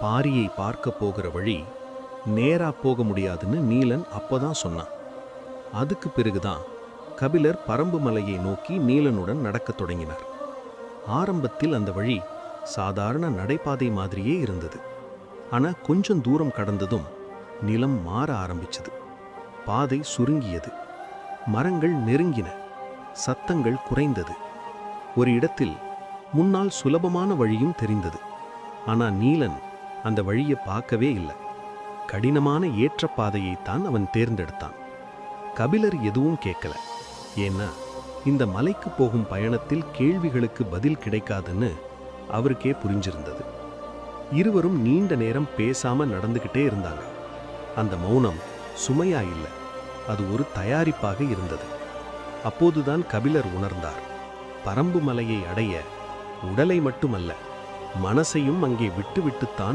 பாரியை பார்க்க போகிற வழி நேரா போக முடியாதுன்னு நீலன் அப்பதான் சொன்னான். அதுக்கு பிறகுதான் கபிலர் பரம்பு மலையை நோக்கி நீலனுடன் நடக்கத் தொடங்கினார். ஆரம்பத்தில் அந்த வழி சாதாரண நடைபாதை மாதிரியே இருந்தது. ஆனா கொஞ்சம் தூரம் கடந்ததும் நிலம் மாற ஆரம்பிச்சது. பாதை சுருங்கியது, மரங்கள் நெருங்கின, சத்தங்கள் குறைந்தது. ஒரு இடத்தில் முன்னால் சுலபமான வழியும் தெரிந்தது. ஆனா நீலன் அந்த வழியை பார்க்கவே இல்லை. கடினமான ஏற்றப்பாதையைத்தான் அவன் தேர்ந்தெடுத்தான். கபிலர் எதுவும் கேட்கல. ஏன்னா இந்த மலைக்கு போகும் பயணத்தில் கேள்விகளுக்கு பதில் கிடைக்காதுன்னு அவருக்கே புரிஞ்சிருந்தது. இருவரும் நீண்ட நேரம் பேசாம நடந்துகிட்டே இருந்தாங்க. அந்த மௌனம் சுமையா இல்லை, அது ஒரு தயாரிப்பாக இருந்தது. அப்போதுதான் கபிலர் உணர்ந்தார், பரம்பு மலையை அடைய உடலை மட்டுமல்ல, மனசையும் அங்கே விட்டுவிட்டுத்தான்